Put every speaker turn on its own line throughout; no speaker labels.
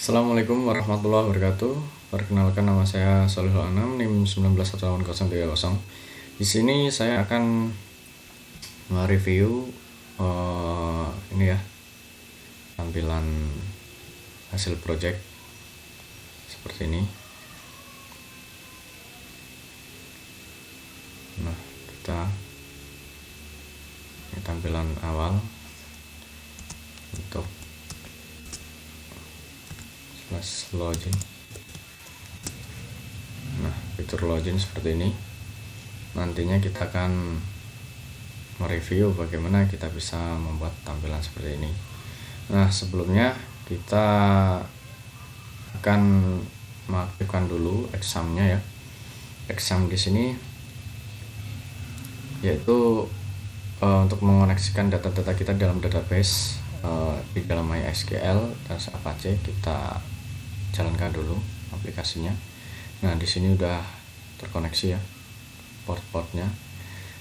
Assalamualaikum warahmatullahi wabarakatuh. Perkenalkan, nama saya Solihul Anam, NIM 19181030. Di sini saya akan mereview ini ya, tampilan hasil project seperti ini. Nah, ini tampilan awal untuk login. Nah, fitur login seperti ini. Nantinya kita akan mereview bagaimana kita bisa membuat tampilan seperti ini. Nah, sebelumnya kita akan mengaktifkan dulu examnya ya. Exam di sini yaitu untuk mengoneksikan data-data kita dalam database di dalam MySQL dan Apache. Kita jalankan dulu aplikasinya. Nah, di sini udah terkoneksi ya port-portnya.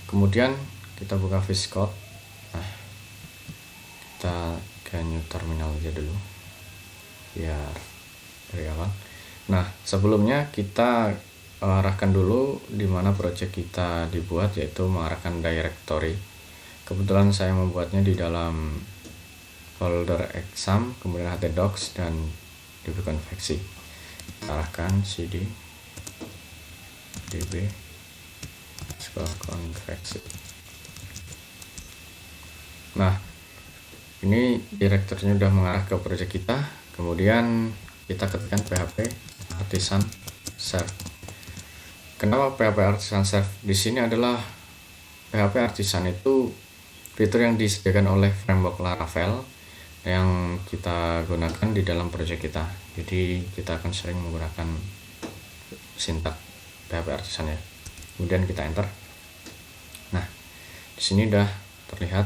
Kemudian kita buka VS Code. Nah, kita ke new terminal aja dulu biar dari awal. Nah, sebelumnya kita arahkan dulu di mana project kita dibuat, yaitu mengarahkan directory. Kebetulan saya membuatnya di dalam folder exam, kemudian htdocs dan dbconveksi. Arahkan cd db conveksi. Nah, ini direkturnya udah mengarah ke project kita. Kemudian kita ketikkan php artisan serve. Kenapa php artisan serve? Di sini adalah php artisan itu fitur yang disediakan oleh framework Laravel yang kita gunakan di dalam project kita. Jadi kita akan sering menggunakan sintak PHP artisan ya. Kemudian kita enter. Nah, di sini udah terlihat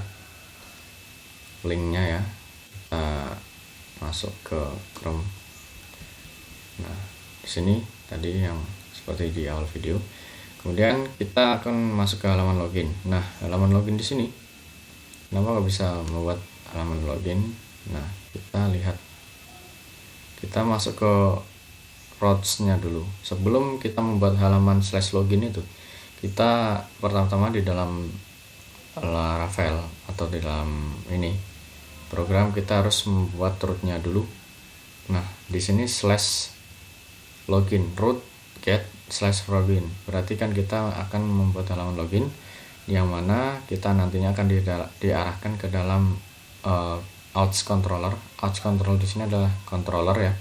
linknya ya. Kita masuk ke Chrome. Nah, di sini tadi yang seperti di awal video. Kemudian kita akan masuk ke halaman login. Nah, halaman login di sini, kenapa nggak bisa membuat halaman login? Nah, kita lihat, kita masuk ke routes-nya dulu. Sebelum kita membuat halaman /login itu, kita pertama-tama di dalam Laravel atau di dalam ini program, kita harus membuat root-nya dulu. Nah, di sini /login, root get /login, berarti kan kita akan membuat halaman login yang mana kita nantinya akan diarahkan ke dalam Outs controller. Outs controller di sini adalah controller ya.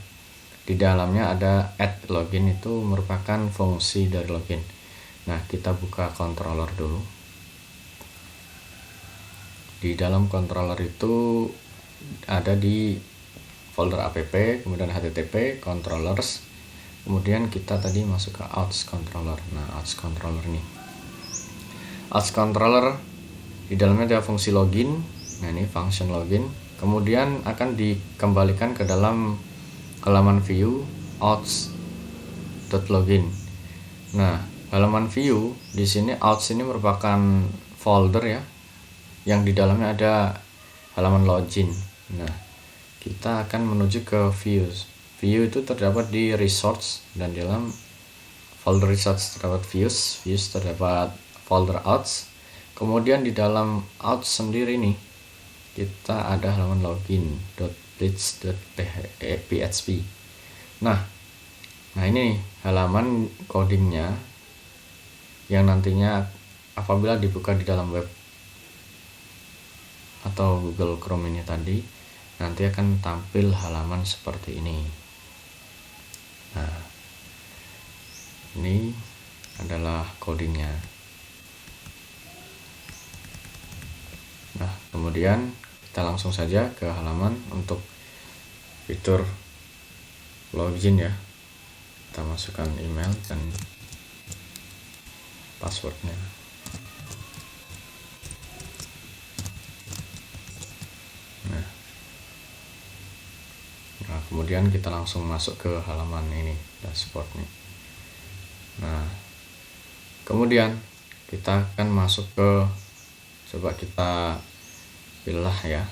Di dalamnya ada add login, itu merupakan fungsi dari login. Nah, kita buka controller dulu. Di dalam controller itu ada di folder app, kemudian http controllers, kemudian kita tadi masuk ke outs controller. Nah, outs controller ini, outs controller di dalamnya ada fungsi login. Nah, ini function login. Kemudian akan dikembalikan ke dalam halaman view outs.login. Nah, halaman view di sini, outs ini merupakan folder ya, yang di dalamnya ada halaman login. Nah, kita akan menuju ke views. View itu terdapat di resource, dan di dalam folder resource terdapat views terdapat folder outs. Kemudian di dalam outs sendiri nih, kita ada halaman login.blitz.php. Nah ini halaman codingnya yang nantinya apabila dibuka di dalam web atau Google Chrome ini tadi, nanti akan tampil halaman seperti ini. Nah, ini adalah codingnya. Nah, kemudian kita langsung saja ke halaman untuk fitur login ya. Kita masukkan email dan passwordnya. Nah, kemudian kita langsung masuk ke halaman ini, dashboard nih. Nah, kemudian kita akan masuk ke, coba kita pilih ya,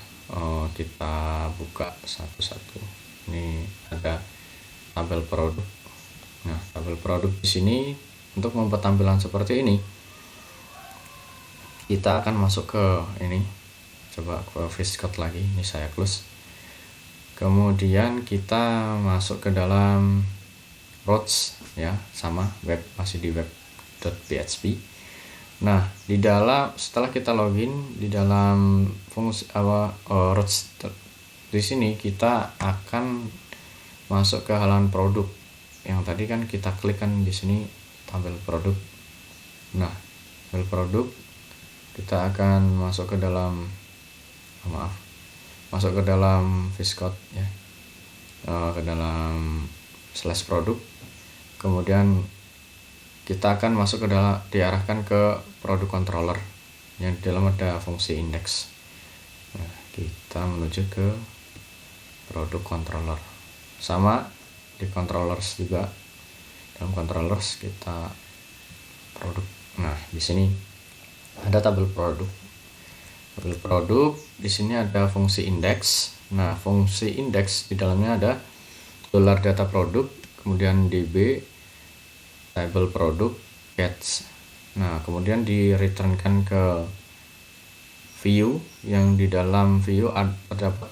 kita buka satu-satu. Ini ada tabel produk. Nah, tabel produk di sini untuk membuat tampilan seperti ini, kita akan masuk ke ini, coba ke VSCode lagi, ini saya close. Kemudian kita masuk ke dalam routes ya, sama web, masih di web.php. Nah, di dalam setelah kita login di dalam fungsi routes di sini, kita akan masuk ke halaman produk. Yang tadi kan kita klik kan di sini tabel produk. Nah, tabel produk kita akan masuk ke dalam masuk ke dalam VSCode ya, ke dalam slash produk. Kemudian kita akan masuk ke dalam, diarahkan ke produk controller yang di dalam ada fungsi index. Nah, kita menuju ke produk controller, sama di controllers juga. Dalam controllers kita produk. Nah, di sini ada tabel produk. Tabel produk di sini ada fungsi index. Nah, fungsi index di dalamnya ada $data produk, kemudian db tabel produk gets. Nah, kemudian di returnkan ke view, yang di dalam view terdapat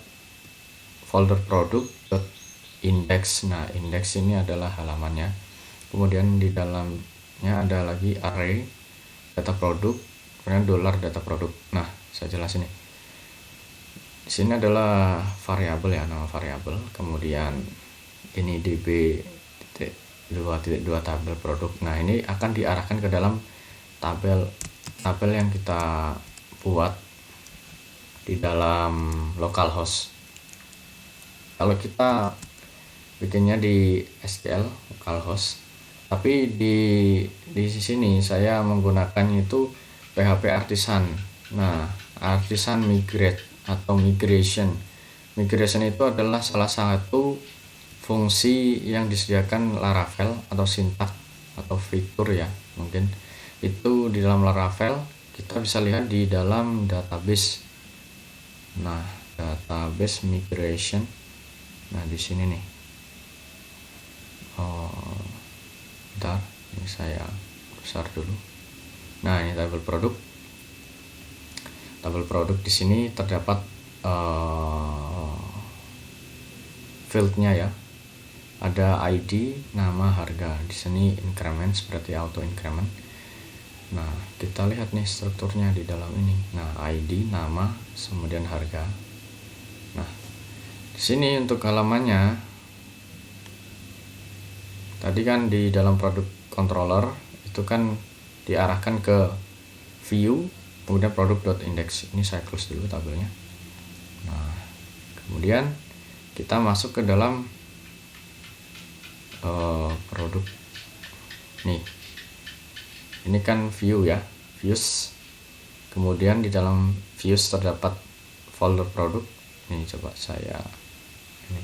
folder produk index. Nah, index ini adalah halamannya. Kemudian di dalamnya ada lagi array data produk, kemudian $data produk. Nah, saya jelasin nih. Di sini adalah variabel ya, nama variabel. Kemudian ini db2.2 tabel produk. Nah, ini akan diarahkan ke dalam tabel yang kita buat di dalam localhost. Kalau kita bikinnya di SQL localhost, tapi di sini saya menggunakannya itu PHP Artisan. Nah, Artisan migrate atau migration itu adalah salah satu fungsi yang disediakan Laravel atau sintak atau fitur ya, mungkin itu di dalam Laravel. Kita bisa lihat di dalam database. Nah, database migration. Nah, di sini nih. Bentar, ini saya besar dulu. Nah, ini tabel produk. Tabel produk di sini terdapat fieldnya ya. Ada ID, nama, harga. Di sini increment seperti auto increment. Nah, kita lihat nih strukturnya di dalam ini. Nah, ID, nama, kemudian harga. Nah, di sini untuk halamannya, tadi kan di dalam produk controller itu kan diarahkan ke view, kemudian produk.index. Ini saya close dulu tabelnya. Nah, kemudian kita masuk ke dalam produk nih. Ini kan view ya, views. Kemudian di dalam views terdapat folder produk. Ini coba saya ini.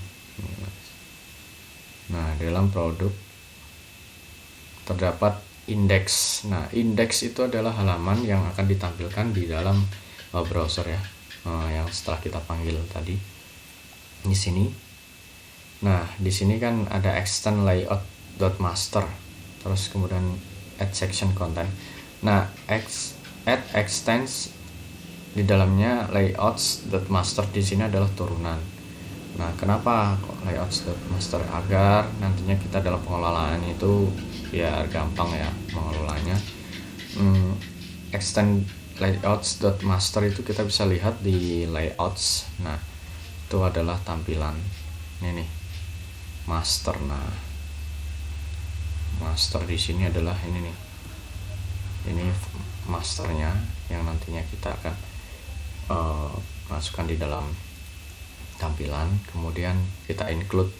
Nah, di dalam produk terdapat index. Nah, index itu adalah halaman yang akan ditampilkan di dalam browser ya, yang setelah kita panggil tadi di sini. Nah, di sini kan ada extend layout.master, terus kemudian add section content. Nah, add extends di dalamnya layouts.master di sini adalah turunan. Nah, kenapa kok layouts.master? Agar nantinya kita dalam pengelolaan itu biar gampang ya mengelolanya. Extend layouts.master itu kita bisa lihat di layouts. Nah, itu adalah tampilan ini nih, master. Nah, master di sini adalah ini nih, ini masternya yang nantinya kita akan masukkan di dalam tampilan, kemudian kita include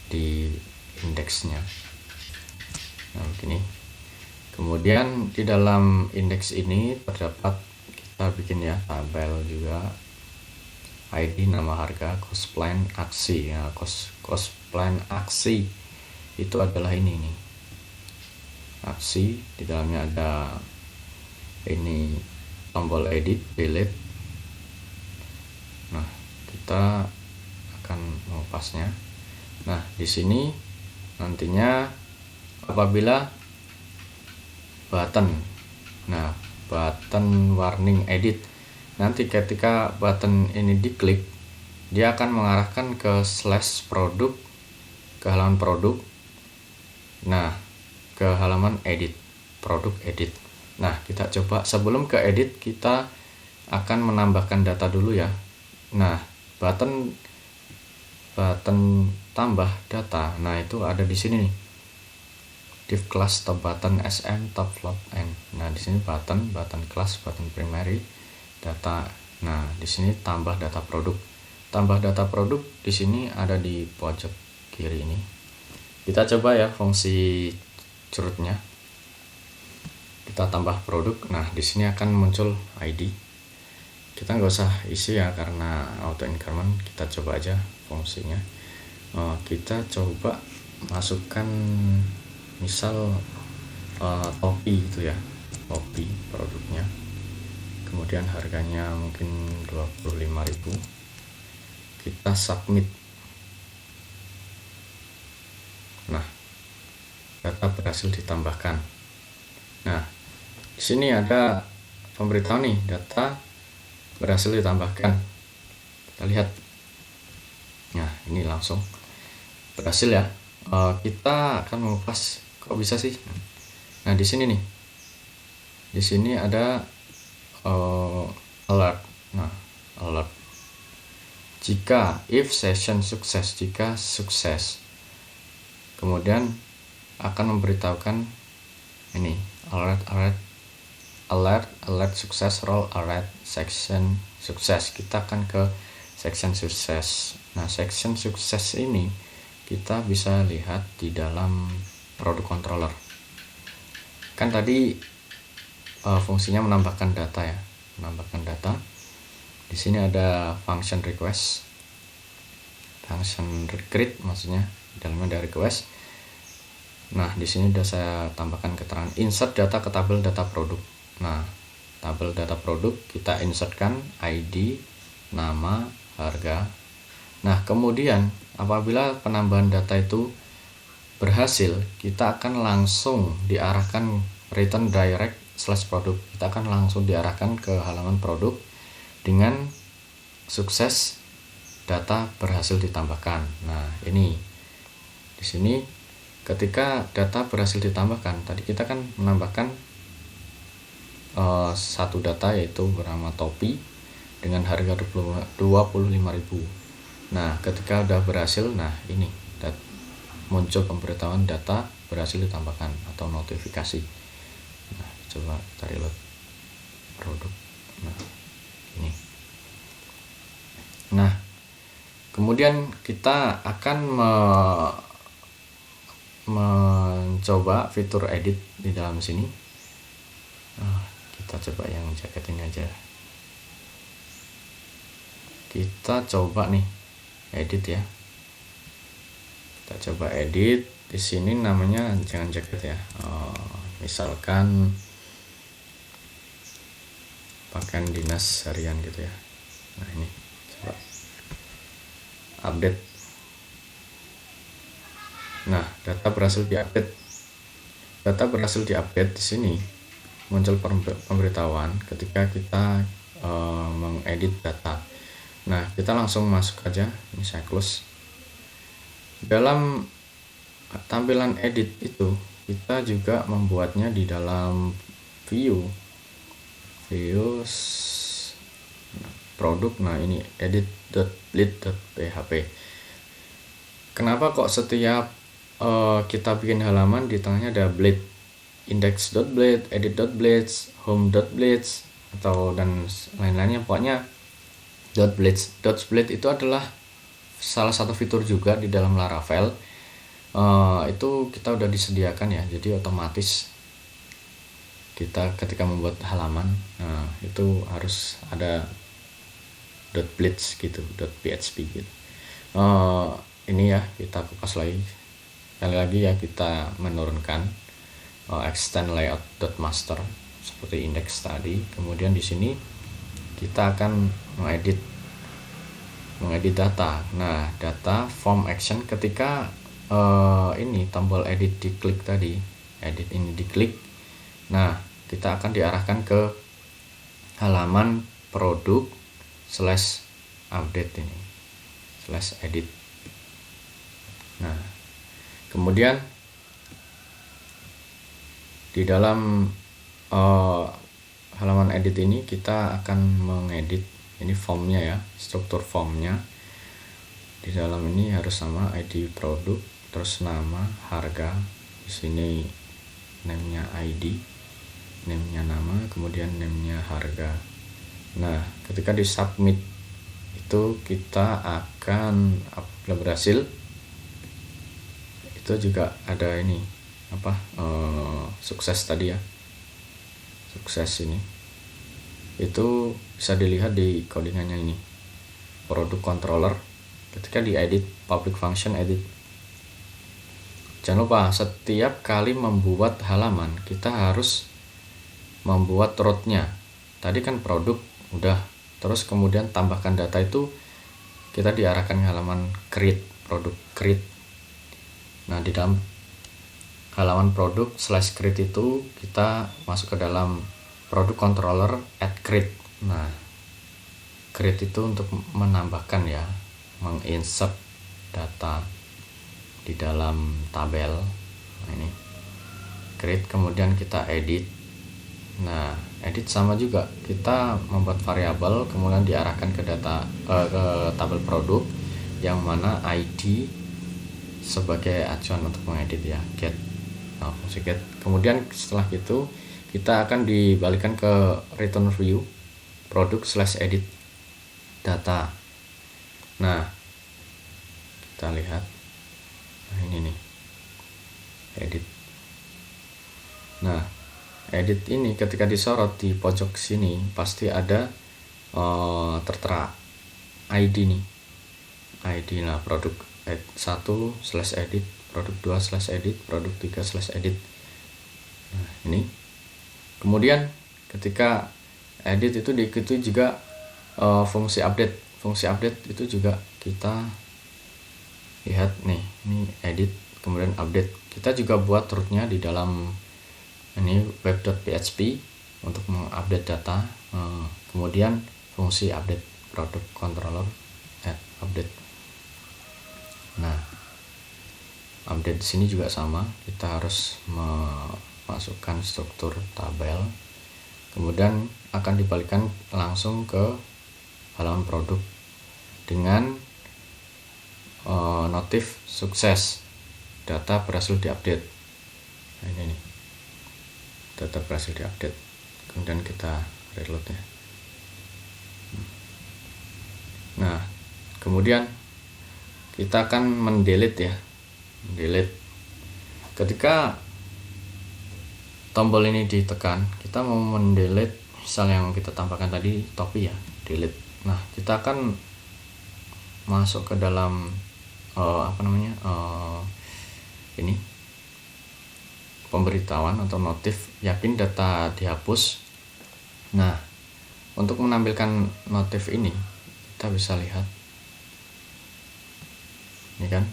di indeksnya. Nah, begini. Kemudian di dalam indeks ini terdapat, kita bikin ya tabel juga, ID, nama, harga, cost plan, aksi ya. Cost plan aksi itu adalah ini nih, aksi. Di dalamnya ada ini tombol edit, delete. Nah, kita akan mengupasnya. Nah, di sini nantinya apabila button, nah button warning edit, nanti ketika button ini diklik, dia akan mengarahkan ke slash produk, ke halaman produk, nah ke halaman edit, produk edit. Nah, kita coba sebelum ke edit, kita akan menambahkan data dulu ya. Nah, button tambah data, nah itu ada di sini nih, div class top button sm top float n. Nah, di sini button class, button primary data. Nah, di sini tambah data produk. Tambah data produk di sini ada di pojok kiri ini. Kita coba ya fungsi curutnya. Kita tambah produk. Nah, di sini akan muncul ID. Kita nggak usah isi ya karena auto increment. Kita coba aja fungsinya. Kita coba masukkan misal topi itu ya, topi produknya, kemudian harganya mungkin 25.000. Kita submit. Nah, data berhasil ditambahkan. Nah, di sini ada pemberitahu nih, data berhasil ditambahkan. Kita lihat. Nah, ini langsung berhasil ya. Kita akan mengupas, kok bisa sih? Nah, di sini nih, di sini ada alert. Nah, alert jika if session sukses, jika sukses, kemudian akan memberitahukan ini alert sukses, role alert section sukses. Kita akan ke section sukses. Nah, section sukses ini kita bisa lihat di dalam produk controller. Kan tadi fungsinya menambahkan data ya, menambahkan data. Di sini ada function request, function create, maksudnya dalamnya ada request. Nah, di sini sudah saya tambahkan keterangan insert data ke tabel data produk. Nah, tabel data produk kita insertkan ID, nama, harga. Nah, kemudian apabila penambahan data itu berhasil, kita akan langsung diarahkan return direct slash produk. Kita akan langsung diarahkan ke halaman produk dengan sukses, data berhasil ditambahkan. Nah, ini di sini ketika data berhasil ditambahkan, tadi kita kan menambahkan satu data yaitu bernama topi dengan harga 25.000. Nah, ketika udah berhasil, nah ini muncul pemberitahuan data berhasil ditambahkan atau notifikasi. Nah, coba kita reload produk. Nah, ini. Nah, kemudian kita akan mencoba fitur edit di dalam sini. Nah, kita coba yang jaket ini aja. Kita coba nih edit ya. Kita coba edit. Di sini namanya jangan jaket ya. Misalkan pakaian dinas harian gitu ya. Nah, ini coba update. Nah, data berhasil diupdate. Data berhasil diupdate di sini muncul pemberitahuan ketika kita mengedit data. Nah, kita langsung masuk aja. Ini saya close. Dalam tampilan edit itu kita juga membuatnya di dalam views produk. Nah, ini edit.bleed.php. Kenapa kok setiap kita bikin halaman di tengahnya ada bleed, index.bleed, edit.bleed, home.bleed atau dan lain-lainnya, pokoknya .bleed itu adalah salah satu fitur juga di dalam Laravel. Itu kita udah disediakan ya, jadi otomatis kita ketika membuat halaman, itu harus ada .bleed gitu, .php gitu. Ini ya, kita kupas lagi. Sekali lagi ya, kita menurunkan extend layout.master seperti index tadi. Kemudian di sini kita akan mengedit mengedit data. Nah, data form action ketika ini tombol edit diklik tadi, edit ini diklik, nah kita akan diarahkan ke halaman produk /update ini /edit. Nah, kemudian di dalam halaman edit ini kita akan mengedit ini formnya ya, struktur formnya. Di dalam ini harus sama ID produk, terus nama, harga. Di sini name-nya ID, name-nya nama, kemudian name-nya harga. Nah, ketika di submit itu kita akan apabila berhasil, itu juga ada ini sukses tadi ya, sukses ini itu bisa dilihat di codingannya ini, produk controller. Ketika di edit public function edit, jangan lupa setiap kali membuat halaman kita harus membuat rootnya. Tadi kan produk udah, terus kemudian tambahkan data itu kita diarahkan ke halaman create, produk create. Nah, di dalam halaman produk /create itu kita masuk ke dalam produk controller add create. Nah, create itu untuk menambahkan ya, menginsert data di dalam tabel. Nah, ini create, kemudian kita edit. Nah, edit sama juga, kita membuat variabel kemudian diarahkan ke data ke tabel produk yang mana ID sebagai acuan untuk mengedit ya, get. Nah, fungsi get. Kemudian setelah itu kita akan dibalikan ke return view produk /edit data. Nah, kita lihat, nah ini nih edit. Nah, edit ini ketika disorot di pojok sini pasti ada tertera ID nih, ID. Nah, produk 1/edit, produk 2/edit, produk 3/edit. Nah, ini kemudian ketika edit itu diikuti juga fungsi update. Fungsi update itu juga kita lihat nih, ini edit kemudian update. Kita juga buat rootnya di dalam ini web.php untuk mengupdate data. Kemudian fungsi update produk controller add update. Nah, update di sini juga sama, kita harus memasukkan struktur tabel, kemudian akan dibalikan langsung ke halaman produk dengan notif sukses, data berhasil diupdate. Nah, ini nih, data berhasil diupdate. Kemudian kita reload ya. Nah, kemudian kita akan mendelete ya, delete. Ketika tombol ini ditekan, kita mau mendelete misal yang kita tambahkan tadi topi ya, delete. Nah, kita akan masuk ke dalam ini pemberitahuan atau notif yakin data dihapus. Nah, untuk menampilkan notif ini kita bisa lihat ini kan,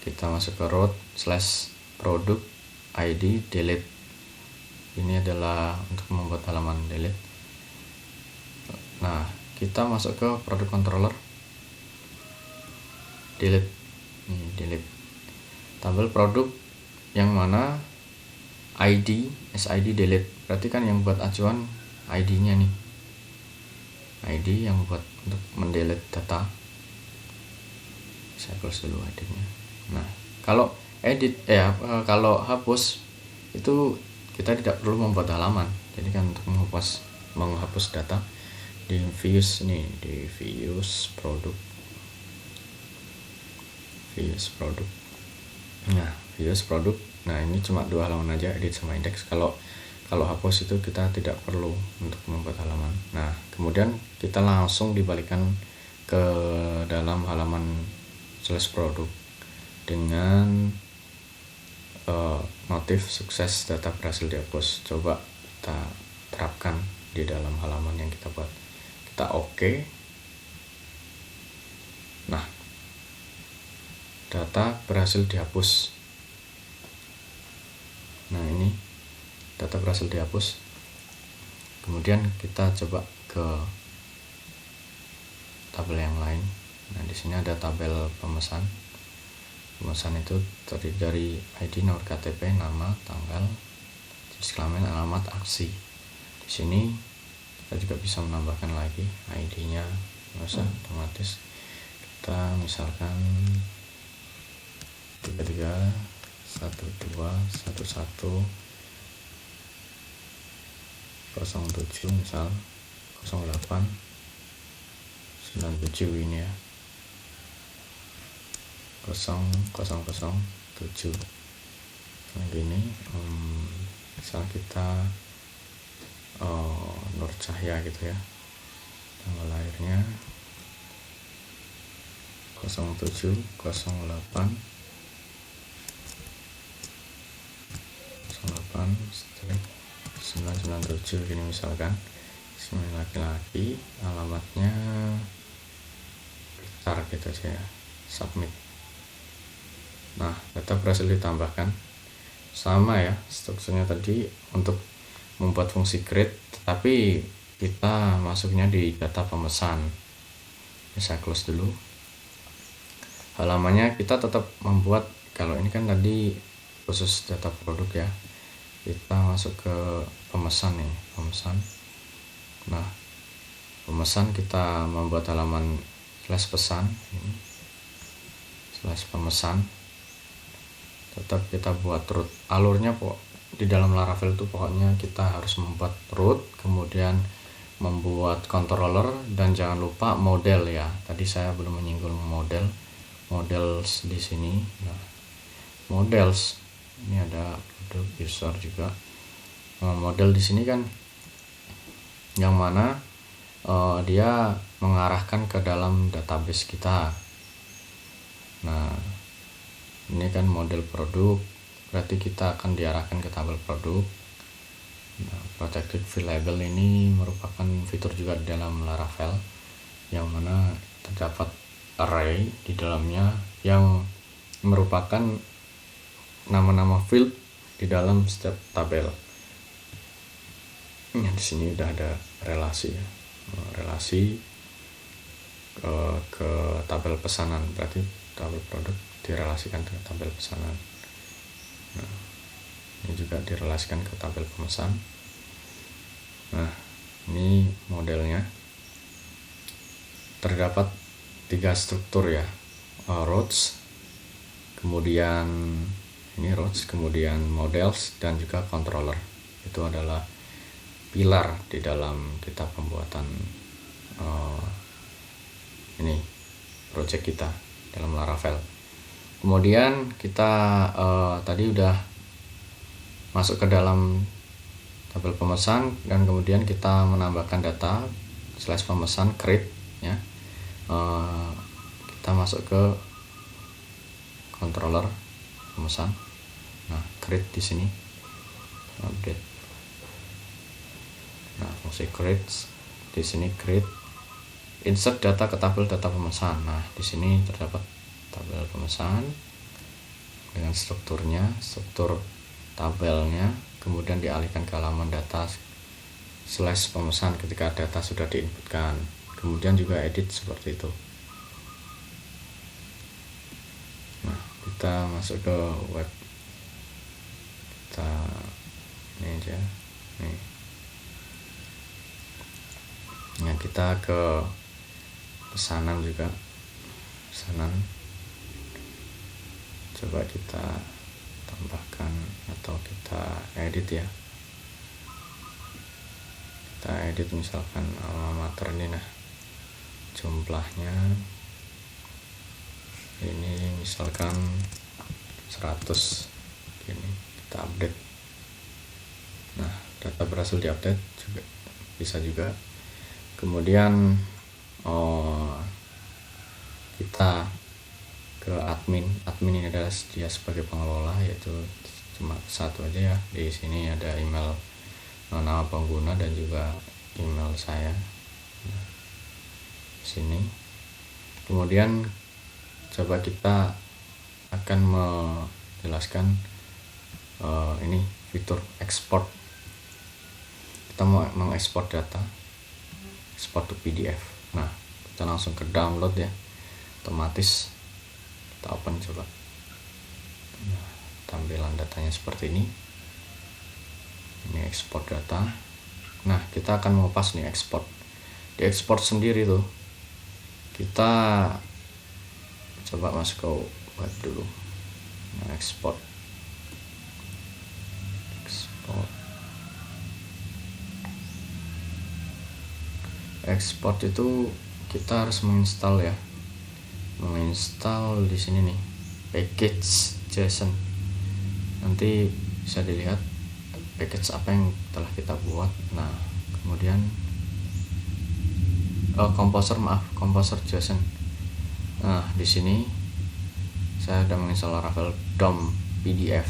kita masuk ke root /produk ID delete. Ini adalah untuk membuat halaman delete. Nah, kita masuk ke produk controller delete. Ini delete tabel produk yang mana ID SID delete, berarti kan yang buat acuan ID-nya nih, ID yang buat untuk mendelete data. Saya close dulu editnya. Nah, kalau edit kalau hapus itu kita tidak perlu membuat halaman. Jadi kan untuk menghapus data di views nih, di views produk. Nah, views produk. Nah, ini cuma 2 halaman aja, edit sama index. Kalau hapus itu kita tidak perlu untuk membuat halaman. Nah, kemudian kita langsung dibalikan ke dalam halaman /produk dengan notif sukses, data berhasil dihapus. Coba kita terapkan di dalam halaman yang kita buat. Kita oke. Nah, data berhasil dihapus. Nah, ini data berhasil dihapus. Kemudian kita coba ke tabel yang lain. Nah, di sini ada tabel pemesan. Pemesan itu terdiri dari ID, nomor KTP, nama, tanggal, jenis kelamin, alamat, aksi. Di sini kita juga bisa menambahkan lagi ID-nya, masa otomatis kita misalkan 33 12 11 07 misal 08 97 ini ya 0007. Nah gini, misal kita Nur Cahya gitu ya, tanggal lahirnya 07 08 997 gini misalkan. Ini laki-laki, alamatnya Blitar gitu aja ya, submit. Nah, data berhasil ditambahkan. Sama ya strukturnya tadi untuk membuat fungsi create, tapi kita masuknya di data pemesan. Bisa close dulu. Halamannya kita tetap membuat, kalau ini kan tadi khusus data produk ya, kita masuk ke pemesan nih, pemesan. Nah, pemesan kita membuat halaman slash pesan ini, slash pemesan. Tetap kita buat root, alurnya di dalam Laravel itu pokoknya kita harus membuat root, kemudian membuat controller, dan jangan lupa model ya. Tadi saya belum menyinggung models di sini. Nah, models ini ada produk user juga. Model di sini kan yang mana dia mengarahkan ke dalam database kita. Nah, ini kan model produk, berarti kita akan diarahkan ke tabel produk. Nah, protected field label ini merupakan fitur juga di dalam Laravel, yang mana terdapat array di dalamnya yang merupakan nama-nama field di dalam setiap tabel. Di sini udah ada relasi ya, relasi ke tabel pesanan, berarti tabel produk direlasikan ke tabel pesanan. Nah, ini juga direlasikan ke tabel pemesan. Nah, ini modelnya terdapat 3 struktur ya, roads, kemudian ini roads, kemudian models, dan juga controller. Itu adalah pilar di dalam kita pembuatan ini project kita dalam Laravel. Kemudian kita tadi udah masuk ke dalam tabel pemesan, dan kemudian kita menambahkan data slash pemesan create ya. Kita masuk ke controller pemesan. Nah, create di sini update. Nah, fungsi create di sini, create, insert data ke tabel data pemesan. Nah, di sini terdapat tabel pemesan dengan strukturnya, struktur tabelnya, kemudian dialihkan ke halaman data slash pemesan ketika data sudah diinputkan. Kemudian juga edit seperti itu. Nah, kita masuk ke web. Kita ini aja. Nih. Nah, kita ke pesanan juga. Pesanan. Coba kita tambahkan atau kita edit ya. Kita edit misalkan alamater ini, nah jumlahnya ini misalkan 100 ini, kita update. Nah, data berhasil diupdate juga bisa juga. Kemudian kita ke admin ini adalah dia sebagai pengelola, yaitu cuma satu aja ya. Di sini ada email, nama pengguna, dan juga email saya. Nah, sini Kemudian coba kita akan menjelaskan ini fitur ekspor. Kita mau mengekspor data, export to PDF. Nah, kita langsung ke download ya, otomatis kita open coba. Nah, tampilan datanya seperti ini ekspor data. Nah, kita akan mengupas nih ekspor, di ekspor sendiri tuh kita coba masuk ke web dulu. Nah, ekspor itu kita harus menginstal ya, menginstal di sini nih package JSON. Nanti bisa dilihat package apa yang telah kita buat. Nah, kemudian Composer JSON. Nah, di sini saya sudah menginstal Laravel DOM PDF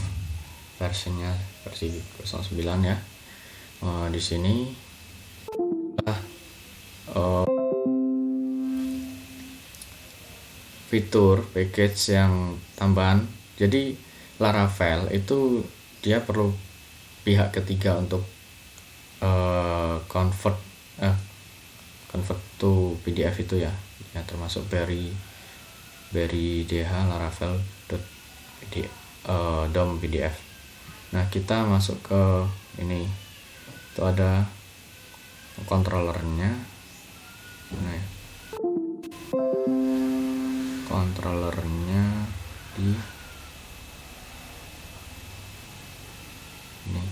versinya versi 09 ya. Di sini fitur package yang tambahan. Jadi Laravel itu dia perlu pihak ketiga untuk convert to PDF itu ya, termasuk Berry DH Laravel DOM PDF. Nah, kita masuk ke ini, itu ada controllernya. Nah, controllernya di ini.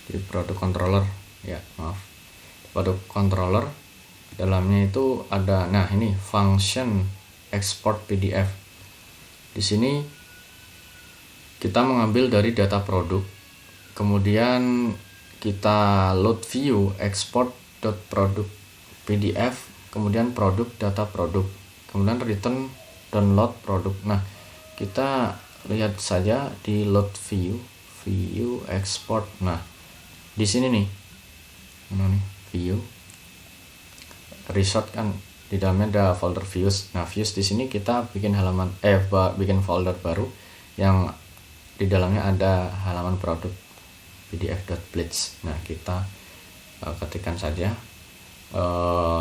Di produk controller ya, maaf, produk controller dalamnya itu ada, nah ini function export PDF. Di sini kita mengambil dari data produk, kemudian kita load view export .product PDF, kemudian produk data produk, kemudian return download produk. Nah, kita lihat saja di load view export. Nah, di sini nih, view resort kan di dalamnya ada folder views. Nah, views di sini kita bikin bikin folder baru yang di dalamnya ada halaman produk pdf.blitz. Nah, kita ketikkan saja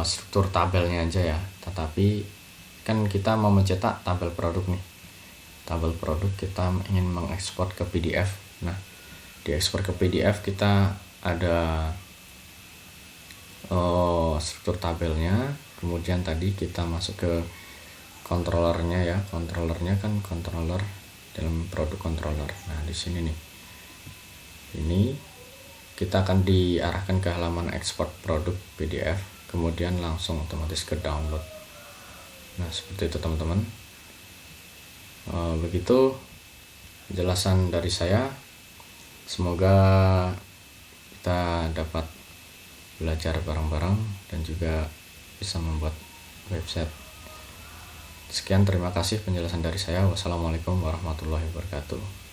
struktur tabelnya aja ya, tetapi kan kita mau mencetak tabel produk nih, tabel produk kita ingin mengekspor ke PDF. Nah, diekspor ke PDF kita ada struktur tabelnya, kemudian tadi kita masuk ke controllernya ya, controllernya kan controller dalam produk controller. Nah, di sini nih, ini kita akan diarahkan ke halaman ekspor produk PDF, kemudian langsung otomatis ke download. Nah, seperti itu teman-teman. Begitu penjelasan dari saya, semoga kita dapat belajar bareng-bareng dan juga bisa membuat website. Sekian, terima kasih penjelasan dari saya. Wassalamualaikum warahmatullahi wabarakatuh.